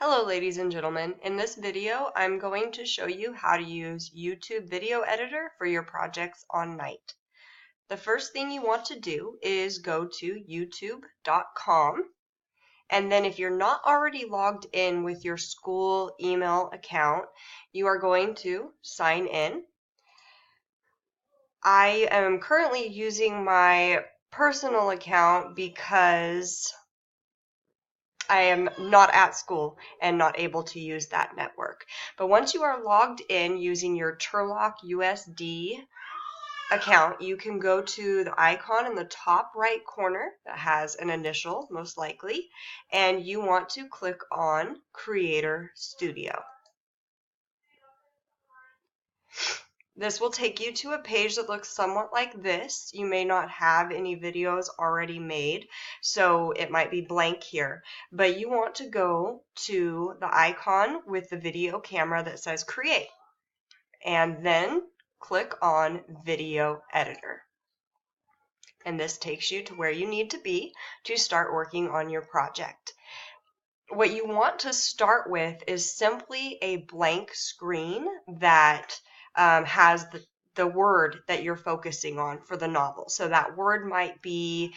Hello ladies and gentlemen, in this video I'm going to show you how to use YouTube Video Editor for your projects on Night. The first thing you want to do is go to youtube.com, and then if you're not already logged in with your school email account, you are going to sign in. I am currently using my personal account because I am not at school and not able to use that network. But once you are logged in using your Turlock USD account, you can go to the icon in the top right corner that has an initial, most likely, and you want to click on Creator Studio. This will take you to a page that looks somewhat like this. You may not have any videos already made, so it might be blank here. But you want to go to the icon with the video camera that says Create, and then click on Video Editor. And this takes you to where you need to be to start working on your project. What you want to start with is simply a blank screen that has the word that you're focusing on for the novel. So that word might be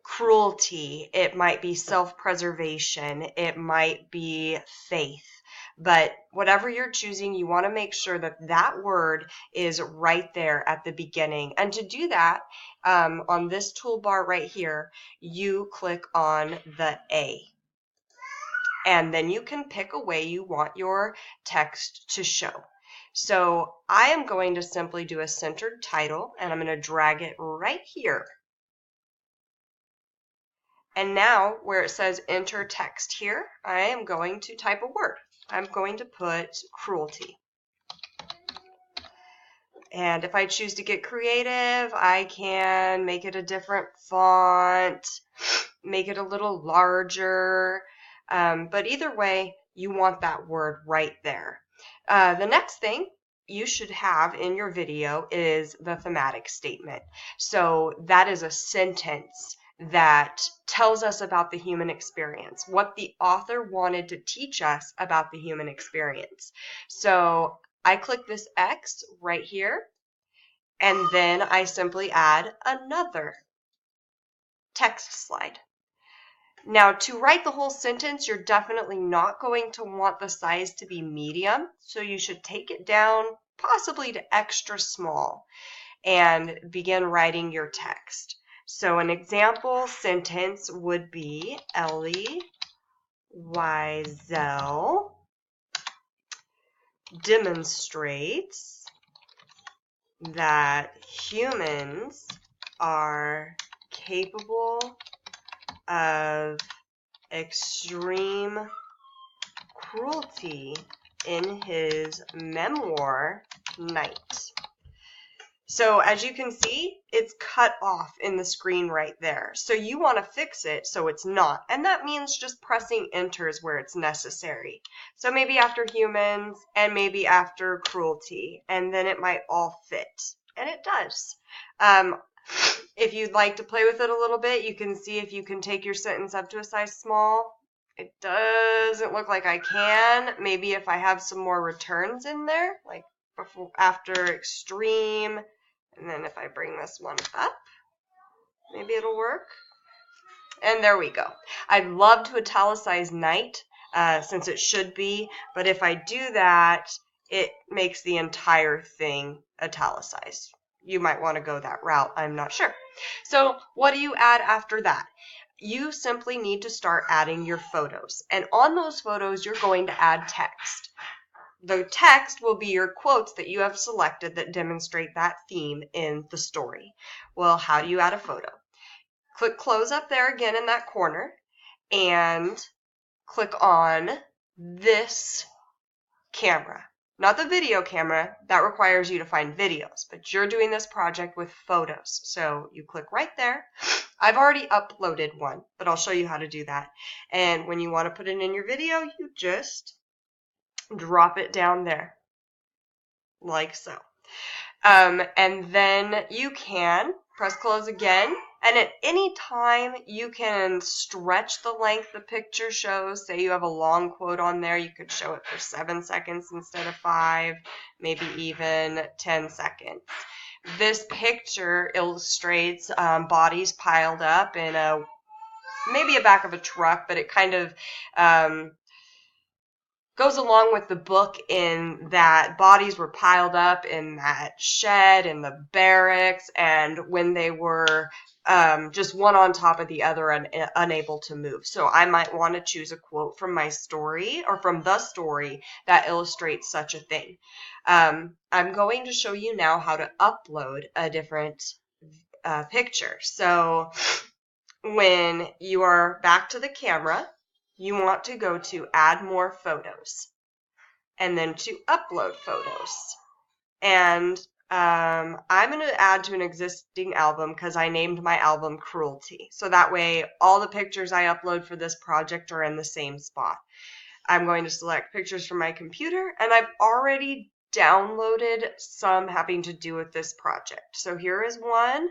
cruelty, it might be self-preservation, it might be faith. But whatever you're choosing, you want to make sure that that word is right there at the beginning. And to do that, on this toolbar right here, you click on the A. And then you can pick a way you want your text to show. So I am going to simply do a centered title, and I'm going to drag it right here. And now where it says enter text here, I am going to type a word. I'm going to put cruelty. And if I choose to get creative, I can make it a different font, make it a little larger. But either way, you want that word right there. The next thing you should have in your video is the thematic statement. So that is a sentence that tells us about the human experience, what the author wanted to teach us about the human experience. So I click this X right here, and then I simply add another text slide. Now, to write the whole sentence, you're definitely not going to want the size to be medium, so you should take it down possibly to extra small and begin writing your text. So an example sentence would be Elie Wiesel demonstrates that humans are capable of extreme cruelty in his memoir, Night. So as you can see, it's cut off in the screen right there. So you want to fix it so it's not. And that means just pressing enters where it's necessary. So maybe after humans and maybe after cruelty. And then it might all fit. And it does. If you'd like to play with it a little bit, you can see if you can take your sentence up to a size small. It doesn't look like I can. Maybe if I have some more returns in there, like before, after extreme, and then if I bring this one up, maybe it'll work. And there we go. I'd love to italicize Night, since it should be, but if I do that, it makes the entire thing italicized. You might want to go that route, I'm not sure. So what do you add after that? You simply need to start adding your photos. And on those photos, you're going to add text. The text will be your quotes that you have selected that demonstrate that theme in the story. Well, how do you add a photo? Click close up there again in that corner and click on this camera. Not the video camera, that requires you to find videos, but you're doing this project with photos. So you click right there. I've already uploaded one, but I'll show you how to do that. And when you want to put it in your video, you just drop it down there, like so. And then you can press close again, And at any time, you can stretch the length the picture shows. Say you have a long quote on there, you could show it for 7 seconds instead of 5, maybe even 10 seconds. This picture illustrates bodies piled up in maybe a back of a truck, but it kind of goes along with the book in that bodies were piled up in that shed in the barracks, and when they were just one on top of the other and unable to move. So I might want to choose a quote from my story or from the story that illustrates such a thing. I'm going to show you now how to upload a different picture. So when you are back to the camera, you want to go to add more photos and then to upload photos. And I'm going to add to an existing album because I named my album Cruelty. So that way all the pictures I upload for this project are in the same spot. I'm going to select pictures from my computer, and I've already downloaded some having to do with this project. So here is one.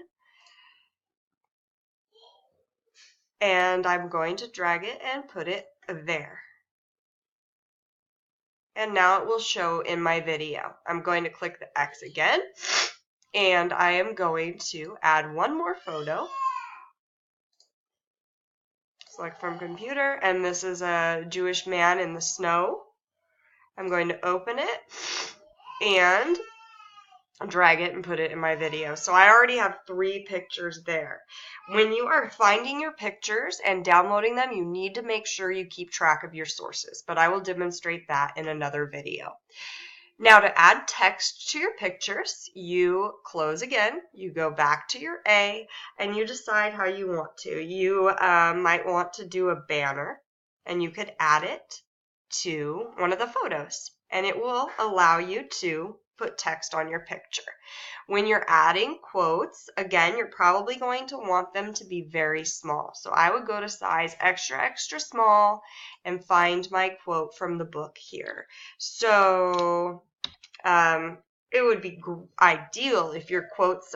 And I'm going to drag it and put it there. And now it will show in my video. I'm going to click the X again, and I am going to add one more photo. Select from computer, and this is a Jewish man in the snow. I'm going to open it and drag it and put it in my video. So I already have 3 pictures there. When you are finding your pictures and downloading them, you need to make sure you keep track of your sources, but I will demonstrate that in another video. Now to add text to your pictures, you close again, you go back to your A, and you decide how you want to. You might want to do a banner, and you could add it to one of the photos, and it will allow you to put text on your picture. When you're adding quotes, again, you're probably going to want them to be very small. So I would go to size extra, extra small and find my quote from the book here. So it would be ideal if your quotes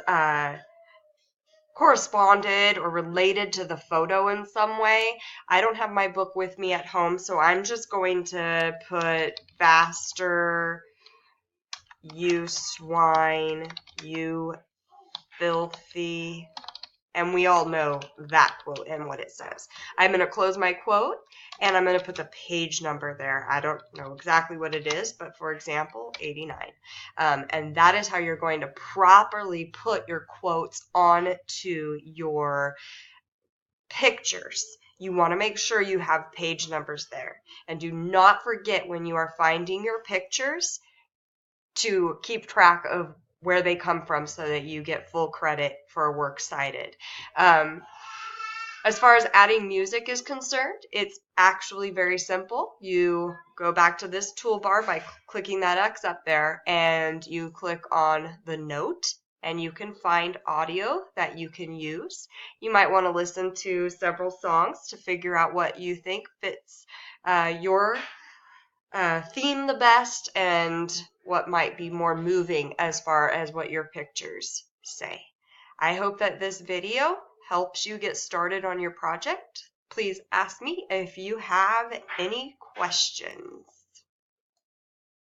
corresponded or related to the photo in some way. I don't have my book with me at home, so I'm just going to put faster, you swine, you filthy, and we all know that quote and what it says. I'm going to close my quote, and I'm going to put the page number there. I don't know exactly what it is, but for example, 89. And that is how you're going to properly put your quotes onto your pictures. You want to make sure you have page numbers there. And do not forget when you are finding your pictures to keep track of where they come from so that you get full credit for works cited. As far as adding music is concerned, it's actually very simple. You go back to this toolbar by clicking that X up there, and you click on the note, and you can find audio that you can use. You might want to listen to several songs to figure out what you think fits your theme the best and what might be more moving as far as what your pictures say. I hope that this video helps you get started on your project. Please ask me if you have any questions.